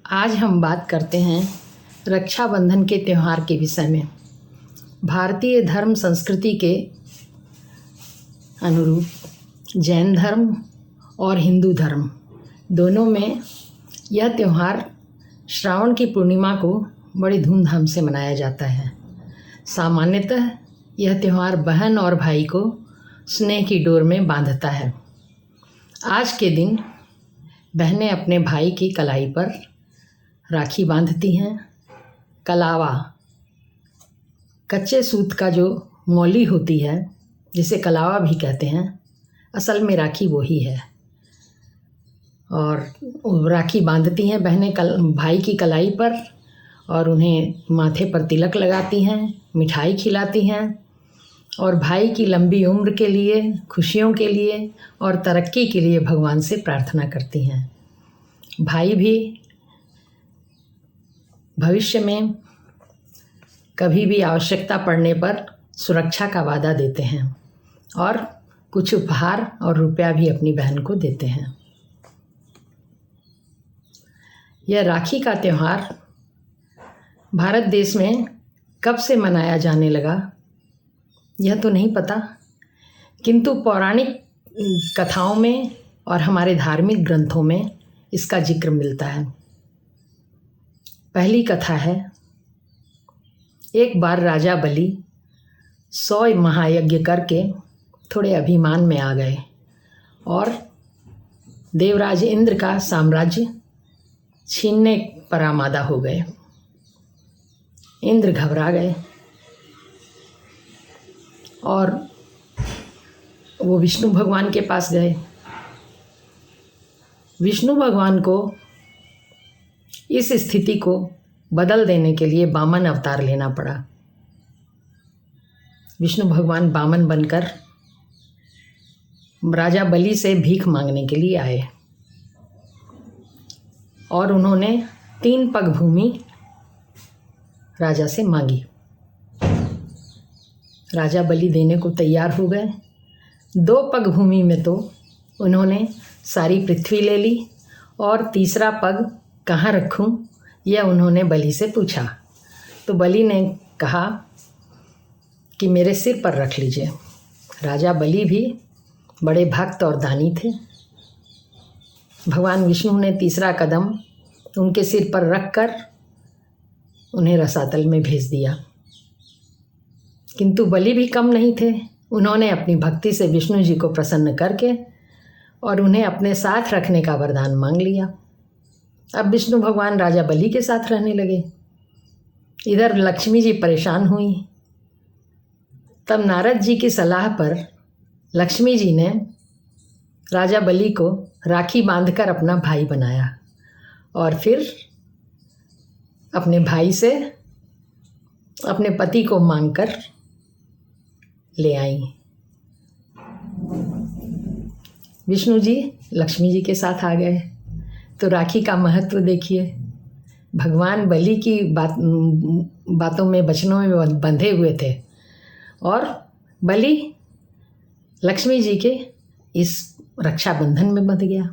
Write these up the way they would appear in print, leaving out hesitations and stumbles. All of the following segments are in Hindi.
आज हम बात करते हैं रक्षाबंधन के त्यौहार के विषय में। भारतीय धर्म संस्कृति के अनुरूप जैन धर्म और हिंदू धर्म दोनों में यह त्यौहार श्रावण की पूर्णिमा को बड़ी धूमधाम से मनाया जाता है। सामान्यतः यह त्यौहार बहन और भाई को स्नेह की डोर में बांधता है। आज के दिन बहनें अपने भाई की कलाई पर राखी बांधती हैं। कलावा कच्चे सूत का जो मौली होती है, जिसे कलावा भी कहते हैं, असल में राखी वही है। और राखी बांधती हैं बहनें भाई की कलाई पर और उन्हें माथे पर तिलक लगाती हैं, मिठाई खिलाती हैं और भाई की लंबी उम्र के लिए, खुशियों के लिए और तरक्की के लिए भगवान से प्रार्थना करती हैं। भाई भी भविष्य में कभी भी आवश्यकता पड़ने पर सुरक्षा का वादा देते हैं और कुछ उपहार और रुपया भी अपनी बहन को देते हैं। यह राखी का त्यौहार भारत देश में कब से मनाया जाने लगा यह तो नहीं पता, किंतु पौराणिक कथाओं में और हमारे धार्मिक ग्रंथों में इसका जिक्र मिलता है। पहली कथा है, एक बार राजा बलि 100 महायज्ञ करके थोड़े अभिमान में आ गए और देवराज इंद्र का साम्राज्य छीनने पर आमादा हो गए। इंद्र घबरा गए और वो विष्णु भगवान के पास गए। विष्णु भगवान को इस स्थिति को बदल देने के लिए वामन अवतार लेना पड़ा। विष्णु भगवान वामन बनकर राजा बलि से भीख मांगने के लिए आए और उन्होंने 3 पग भूमि राजा से मांगी। राजा बलि देने को तैयार हो गए। 2 पग भूमि में तो उन्होंने सारी पृथ्वी ले ली और तीसरा पग कहाँ रखूं यह उन्होंने बलि से पूछा। तो बलि ने कहा कि मेरे सिर पर रख लीजिए। राजा बलि भी बड़े भक्त और दानी थे। भगवान विष्णु ने तीसरा कदम उनके सिर पर रखकर उन्हें रसातल में भेज दिया। किंतु बलि भी कम नहीं थे। उन्होंने अपनी भक्ति से विष्णु जी को प्रसन्न करके और उन्हें अपने साथ रखने का वरदान मांग लिया। अब विष्णु भगवान राजा बलि के साथ रहने लगे। इधर लक्ष्मी जी परेशान हुई। तब नारद जी की सलाह पर लक्ष्मी जी ने राजा बलि को राखी बांधकर अपना भाई बनाया और फिर अपने भाई से अपने पति को मांगकर ले आई। विष्णु जी लक्ष्मी जी के साथ आ गए। तो राखी का महत्व देखिए। भगवान बलि की बातों में, वचनों में बंधे हुए थे और बलि लक्ष्मी जी के इस रक्षाबंधन में बंध गया।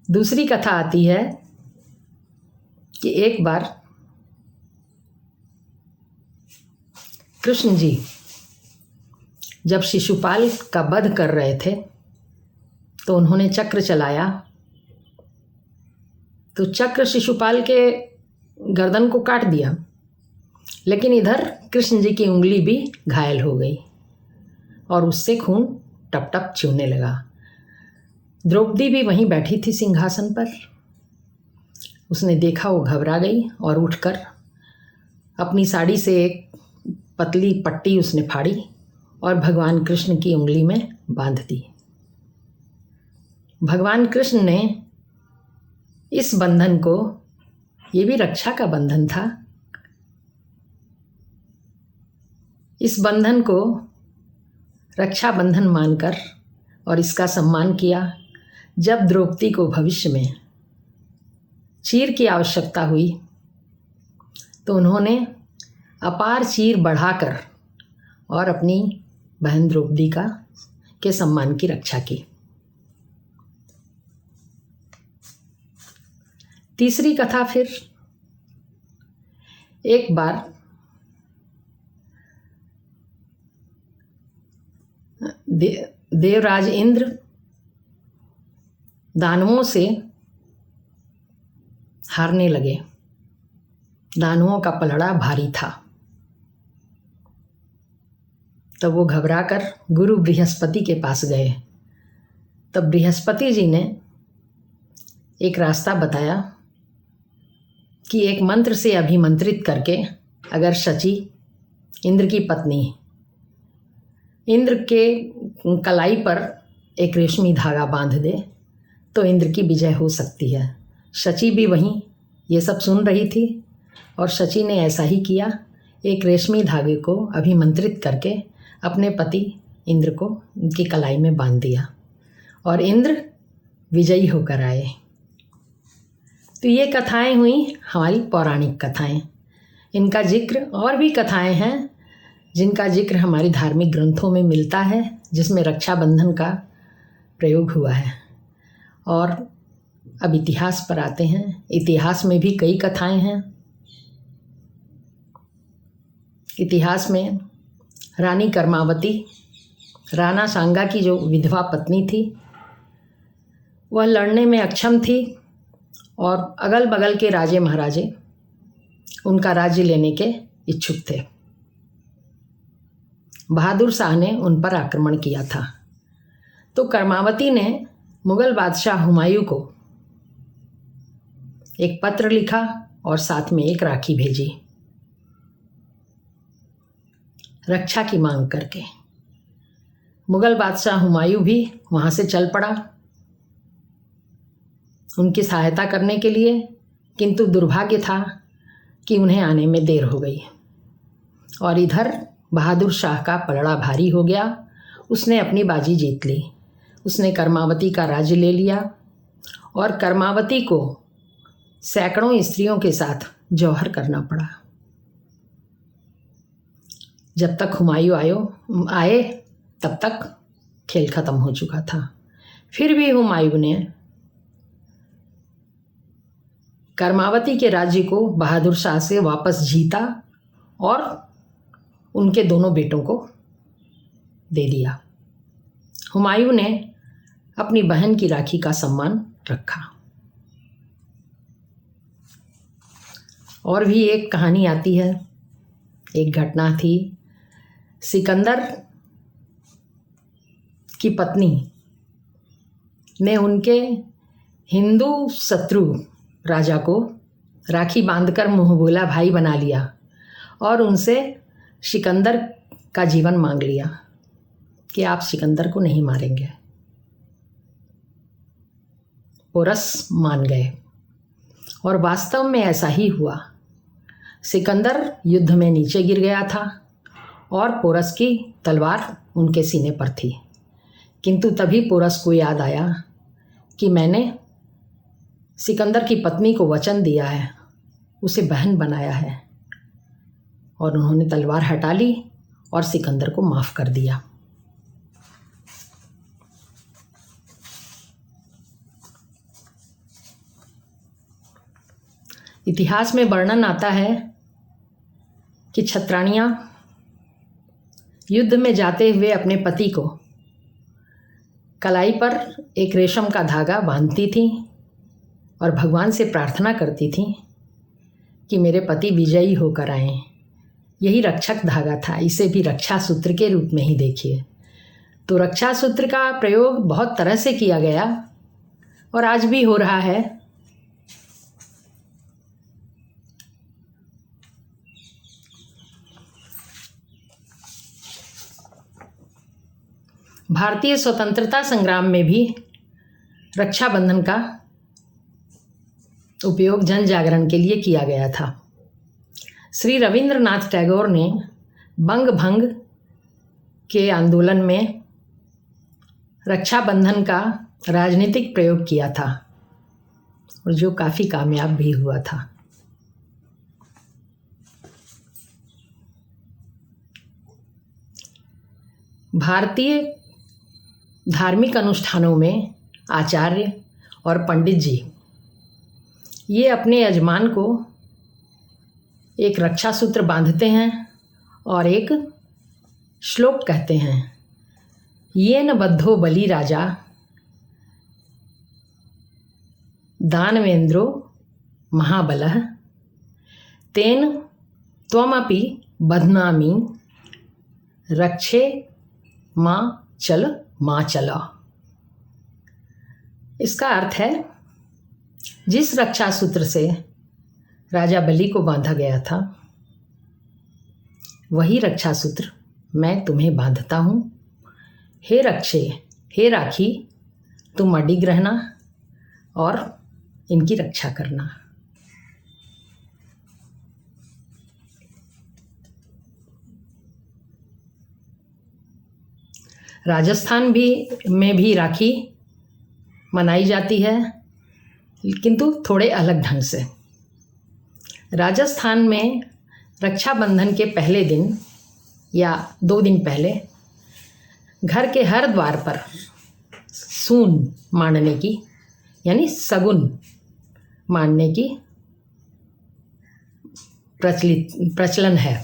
दूसरी कथा आती है कि एक बार कृष्ण जी जब शिशुपाल का वध कर रहे थे तो उन्होंने चक्र चलाया। तो चक्र शिशुपाल के गर्दन को काट दिया, लेकिन इधर कृष्ण जी की उंगली भी घायल हो गई और उससे खून टप टप चूने लगा। द्रौपदी भी वहीं बैठी थी सिंहासन पर। उसने देखा, वो घबरा गई और उठकर अपनी साड़ी से एक पतली पट्टी उसने फाड़ी और भगवान कृष्ण की उंगली में बांध दी। भगवान कृष्ण ने इस बंधन को, ये भी रक्षा का बंधन था, इस बंधन को रक्षा बंधन मानकर और इसका सम्मान किया। जब द्रौपदी को भविष्य में चीर की आवश्यकता हुई तो उन्होंने अपार चीर बढ़ाकर और अपनी बहन द्रौपदी के सम्मान की रक्षा की। तीसरी कथा फिर एक बार देवराज इंद्र दानवों से हारने लगे। दानवों का पलड़ा भारी था। तब वो घबराकर गुरु बृहस्पति के पास गए। तब बृहस्पति जी ने एक रास्ता बताया कि एक मंत्र से अभिमंत्रित करके अगर शची इंद्र की पत्नी इंद्र के कलाई पर एक रेशमी धागा बांध दे तो इंद्र की विजय हो सकती है। शची भी वहीं ये सब सुन रही थी और शची ने ऐसा ही किया। एक रेशमी धागे को अभिमंत्रित करके अपने पति इंद्र को उनकी कलाई में बांध दिया और इंद्र विजयी होकर आए। तो ये कथाएं हुई हमारी पौराणिक कथाएं। इनका जिक्र और भी कथाएं हैं जिनका जिक्र हमारे धार्मिक ग्रंथों में मिलता है, जिसमें रक्षाबंधन का प्रयोग हुआ है। और अब इतिहास पर आते हैं। इतिहास में भी कई कथाएं हैं। इतिहास में रानी कर्मावती, राणा सांगा की जो विधवा पत्नी थी, वह लड़ने में अक्षम थी और अगल बगल के राजे महाराजे उनका राज्य लेने के इच्छुक थे। बहादुर शाह ने उन पर आक्रमण किया था। तो कर्मावती ने मुग़ल बादशाह हुमायूं को एक पत्र लिखा और साथ में एक राखी भेजी रक्षा की मांग करके। मुग़ल बादशाह हुमायूं भी वहाँ से चल पड़ा उनकी सहायता करने के लिए, किंतु दुर्भाग्य था कि उन्हें आने में देर हो गई और इधर बहादुर शाह का पलड़ा भारी हो गया। उसने अपनी बाजी जीत ली। उसने कर्मावती का राज्य ले लिया और कर्मावती को सैकड़ों स्त्रियों के साथ जौहर करना पड़ा। जब तक हुमायूं आए तब तक खेल खत्म हो चुका था। फिर भी हुमायूं ने कर्मावती के राज्य को बहादुर शाह से वापस जीता और उनके दोनों बेटों को दे दिया। हुमायूं ने अपनी बहन की राखी का सम्मान रखा। और भी एक कहानी आती है, एक घटना थी। सिकंदर की पत्नी ने उनके हिंदू शत्रु राजा को राखी बांधकर मुँह बोला भाई बना लिया और उनसे सिकंदर का जीवन मांग लिया कि आप सिकंदर को नहीं मारेंगे। पोरस मान गए और वास्तव में ऐसा ही हुआ। सिकंदर युद्ध में नीचे गिर गया था और पोरस की तलवार उनके सीने पर थी, किंतु तभी पोरस को याद आया कि मैंने सिकंदर की पत्नी को वचन दिया है, उसे बहन बनाया है, और उन्होंने तलवार हटा ली और सिकंदर को माफ़ कर दिया। इतिहास में वर्णन आता है कि छत्राणियाँ युद्ध में जाते हुए अपने पति को कलाई पर एक रेशम का धागा बांधती थीं और भगवान से प्रार्थना करती थीं कि मेरे पति विजयी होकर आएं। यही रक्षक धागा था। इसे भी रक्षा सूत्र के रूप में ही देखिए। तो रक्षा सूत्र का प्रयोग बहुत तरह से किया गया और आज भी हो रहा है। भारतीय स्वतंत्रता संग्राम में भी रक्षाबंधन का उपयोग जन जागरण के लिए किया गया था। श्री रविंद्रनाथ टैगोर ने बंग भंग के आंदोलन में रक्षाबंधन का राजनीतिक प्रयोग किया था और जो काफ़ी कामयाब भी हुआ था। भारतीय धार्मिक अनुष्ठानों में आचार्य और पंडित जी ये अपने यजमान को एक रक्षा सूत्र बांधते हैं और एक श्लोक कहते हैं, येन बद्धो बलि राजा दानवेंद्रो महाबलः तेन त्वमपि बध्नामि रक्षे माँ चल। इसका अर्थ है, जिस रक्षा सूत्र से राजा बलि को बांधा गया था वही रक्षा सूत्र मैं तुम्हें बांधता हूँ। हे रक्षे, हे राखी, तुम अडिग रहना और इनकी रक्षा करना। राजस्थान में भी राखी मनाई जाती है, किंतु थोड़े अलग ढंग से। राजस्थान में रक्षाबंधन के पहले दिन या 2 दिन पहले घर के हर द्वार पर सून मांडने की यानी सगुन मांडने की प्रचलन है।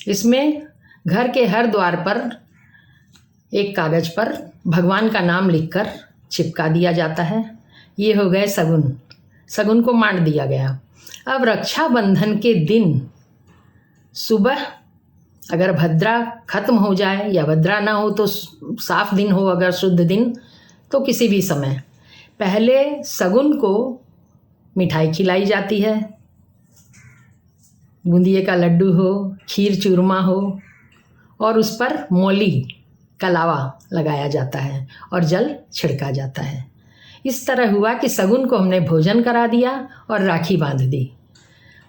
इसमें घर के हर द्वार पर एक कागज़ पर भगवान का नाम लिखकर चिपका दिया जाता है। ये हो गए सगुन, सगुन को मांड दिया गया। अब रक्षाबंधन के दिन सुबह अगर भद्रा खत्म हो जाए या भद्रा ना हो तो साफ दिन हो, अगर शुद्ध दिन तो किसी भी समय पहले सगुन को मिठाई खिलाई जाती है। बूंदिये का लड्डू हो, खीर चूरमा हो, और उस पर मौली का लावा लगाया जाता है और जल छिड़का जाता है। इस तरह हुआ कि सगुन को हमने भोजन करा दिया और राखी बांध दी,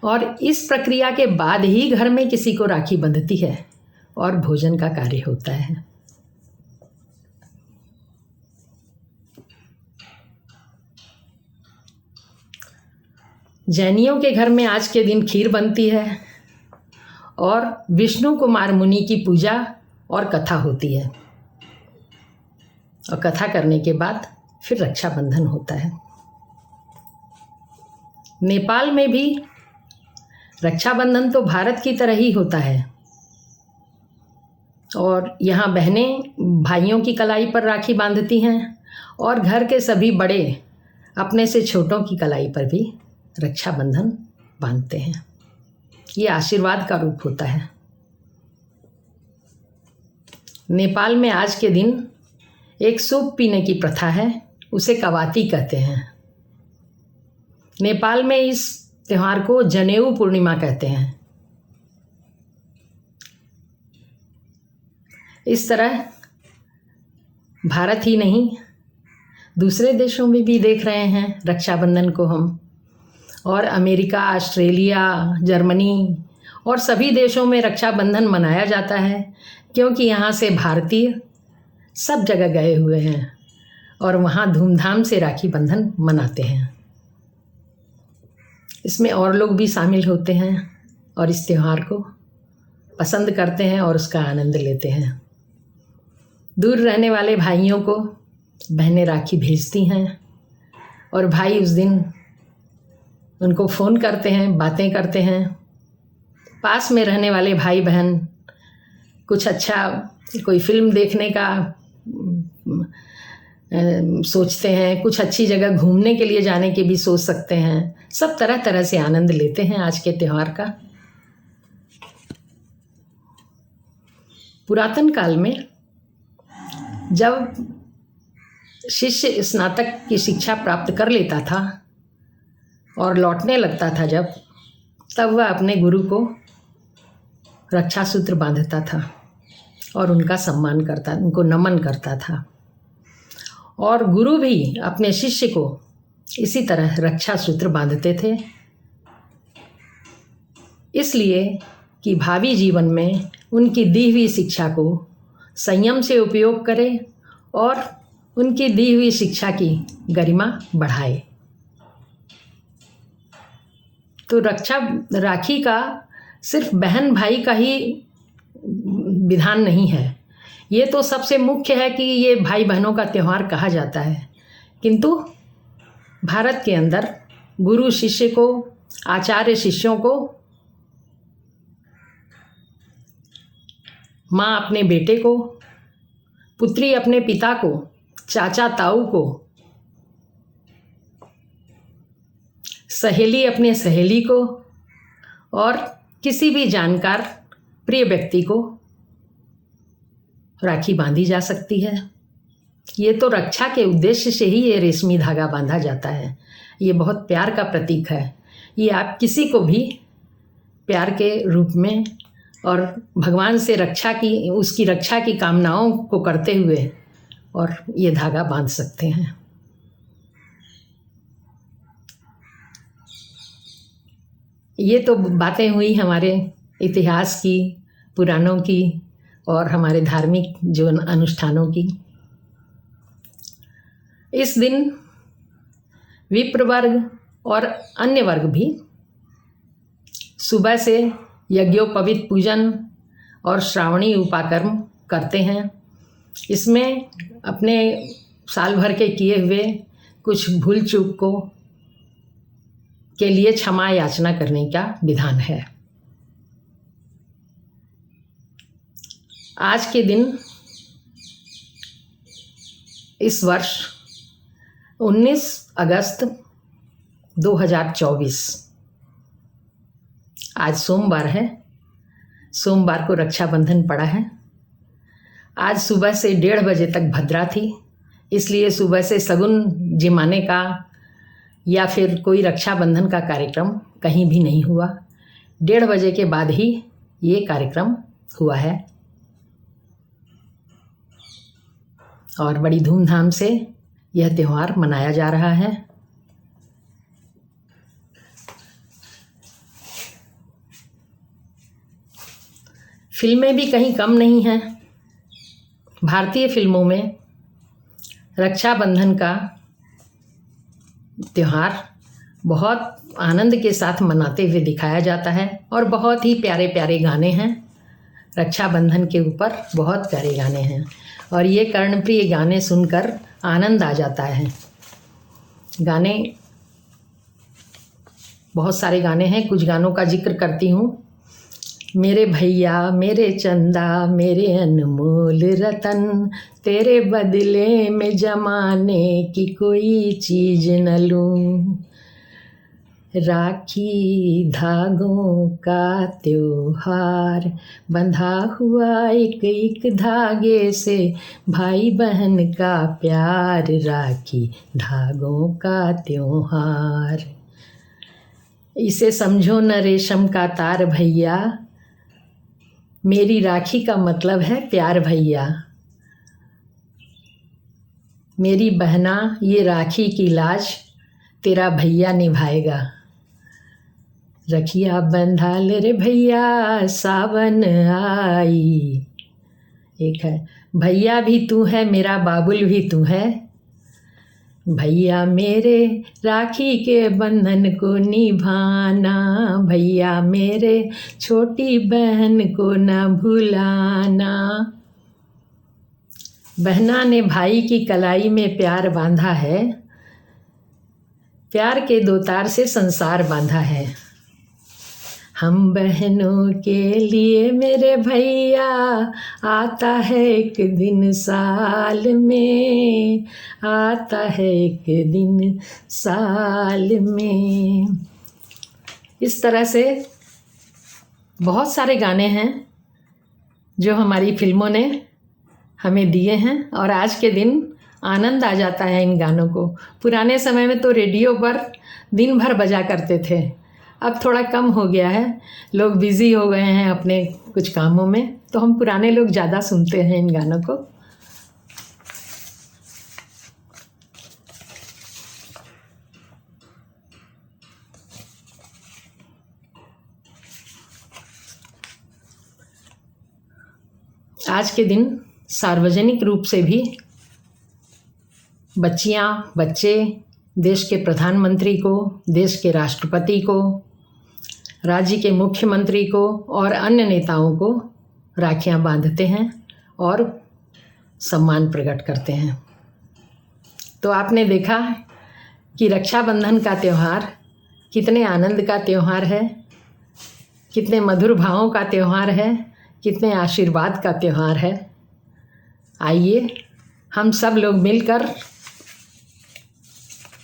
और इस प्रक्रिया के बाद ही घर में किसी को राखी बंधती है और भोजन का कार्य होता है। जैनियों के घर में आज के दिन खीर बनती है और विष्णु कुमार मुनि की पूजा और कथा होती है, और कथा करने के बाद फिर रक्षाबंधन होता है। नेपाल में भी रक्षाबंधन तो भारत की तरह ही होता है, और यहाँ बहनें भाइयों की कलाई पर राखी बांधती हैं और घर के सभी बड़े अपने से छोटों की कलाई पर भी रक्षाबंधन बांधते हैं। ये आशीर्वाद का रूप होता है। नेपाल में आज के दिन एक सूप पीने की प्रथा है, उसे कवाती कहते हैं। नेपाल में इस त्यौहार को जनेऊ पूर्णिमा कहते हैं। इस तरह भारत ही नहीं, दूसरे देशों में भी देख रहे हैं रक्षाबंधन को हम, और अमेरिका, ऑस्ट्रेलिया, जर्मनी और सभी देशों में रक्षाबंधन मनाया जाता है, क्योंकि यहाँ से भारतीय सब जगह गए हुए हैं और वहाँ धूमधाम से राखी बंधन मनाते हैं। इसमें और लोग भी शामिल होते हैं और इस त्यौहार को पसंद करते हैं और उसका आनंद लेते हैं। दूर रहने वाले भाइयों को बहनें राखी भेजती हैं और भाई उस दिन उनको फ़ोन करते हैं, बातें करते हैं। पास में रहने वाले भाई बहन कुछ अच्छा, कोई फिल्म देखने का सोचते हैं, कुछ अच्छी जगह घूमने के लिए जाने के भी सोच सकते हैं। सब तरह तरह से आनंद लेते हैं आज के त्यौहार का। पुरातन काल में जब शिष्य स्नातक की शिक्षा प्राप्त कर लेता था और लौटने लगता था जब, तब वह अपने गुरु को रक्षा सूत्र बांधता था और उनका सम्मान करता, उनको नमन करता था। और गुरु भी अपने शिष्य को इसी तरह रक्षा सूत्र बांधते थे, इसलिए कि भावी जीवन में उनकी दी हुई शिक्षा को संयम से उपयोग करे और उनकी दी हुई शिक्षा की गरिमा बढ़ाए। तो राखी का सिर्फ बहन भाई का ही विधान नहीं है, ये तो सबसे मुख्य है कि ये भाई बहनों का त्यौहार कहा जाता है, किंतु भारत के अंदर गुरु शिष्य को, आचार्य शिष्यों को, माँ अपने बेटे को, पुत्री अपने पिता को, चाचा ताऊ को, सहेली अपने सहेली को और किसी भी जानकार प्रिय व्यक्ति को राखी बांधी जा सकती है। ये तो रक्षा के उद्देश्य से ही ये रेशमी धागा बांधा जाता है। ये बहुत प्यार का प्रतीक है। ये आप किसी को भी प्यार के रूप में और भगवान से उसकी रक्षा की कामनाओं को करते हुए और ये धागा बांध सकते हैं। ये तो बातें हुई हमारे इतिहास की, पुराणों की और हमारे धार्मिक जो अनुष्ठानों की। इस दिन विप्र वर्ग और अन्य वर्ग भी सुबह से यज्ञोपवीत पूजन और श्रावणी उपाकर्म करते हैं। इसमें अपने साल भर के किए हुए कुछ भूल चूक के लिए क्षमा याचना करने का विधान है। आज के दिन इस वर्ष 19 अगस्त 2024 आज सोमवार है। सोमवार को रक्षाबंधन पड़ा है। आज सुबह से 1:30 बजे तक भद्रा थी, इसलिए सुबह से शगुन जिमाने का या फिर कोई रक्षाबंधन का कार्यक्रम कहीं भी नहीं हुआ। 1:30 बजे के बाद ही ये कार्यक्रम हुआ है और बड़ी धूमधाम से यह त्यौहार मनाया जा रहा है। फिल्में भी कहीं कम नहीं हैं। भारतीय फिल्मों में रक्षाबंधन का त्यौहार बहुत आनंद के साथ मनाते हुए दिखाया जाता है और बहुत ही प्यारे प्यारे गाने हैं। रक्षाबंधन के ऊपर बहुत प्यारे गाने हैं और ये कर्णप्रिय गाने सुनकर आनंद आ जाता है। गाने बहुत सारे गाने हैं, कुछ गानों का जिक्र करती हूँ। मेरे भैया मेरे चंदा मेरे अनमोल रतन, तेरे बदले में जमाने की कोई चीज़ न लूं। राखी धागों का त्योहार, बंधा हुआ एक एक धागे से, भाई बहन का प्यार, राखी धागों का त्योहार। इसे समझो न रेशम का तार भैया, मेरी राखी का मतलब है प्यार भैया। मेरी बहना ये राखी की लाज, तेरा भैया निभाएगा। रखिया बंधा ले रे भैया, सावन आई। एक है भैया भी तू है, मेरा बाबुल भी तू है। भैया मेरे राखी के बंधन को निभाना, भैया मेरे छोटी बहन को न भुलाना। बहना ने भाई की कलाई में प्यार बांधा है, प्यार के दो तार से संसार बांधा है। हम बहनों के लिए मेरे भैया, आता है एक दिन साल में, आता है एक दिन साल में। इस तरह से बहुत सारे गाने हैं जो हमारी फिल्मों ने हमें दिए हैं और आज के दिन आनंद आ जाता है इन गानों को। पुराने समय में तो रेडियो पर दिन भर बजा करते थे, अब थोड़ा कम हो गया है, लोग बिज़ी हो गए हैं अपने कुछ कामों में, तो हम पुराने लोग ज़्यादा सुनते हैं इन गानों को। आज के दिन सार्वजनिक रूप से भी बच्चियां, बच्चे देश के प्रधानमंत्री को, देश के राष्ट्रपति को, राज्य के मुख्यमंत्री को और अन्य नेताओं को राखियां बांधते हैं और सम्मान प्रकट करते हैं। तो आपने देखा कि रक्षाबंधन का त्यौहार कितने आनंद का त्यौहार है, कितने मधुर भावों का त्यौहार है, कितने आशीर्वाद का त्यौहार है। आइए हम सब लोग मिलकर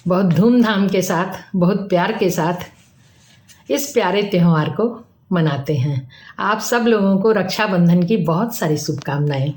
बहुत धूमधाम के साथ, बहुत प्यार के साथ इस प्यारे त्यौहार को मनाते हैं। आप सब लोगों को रक्षाबंधन की बहुत सारी शुभकामनाएं।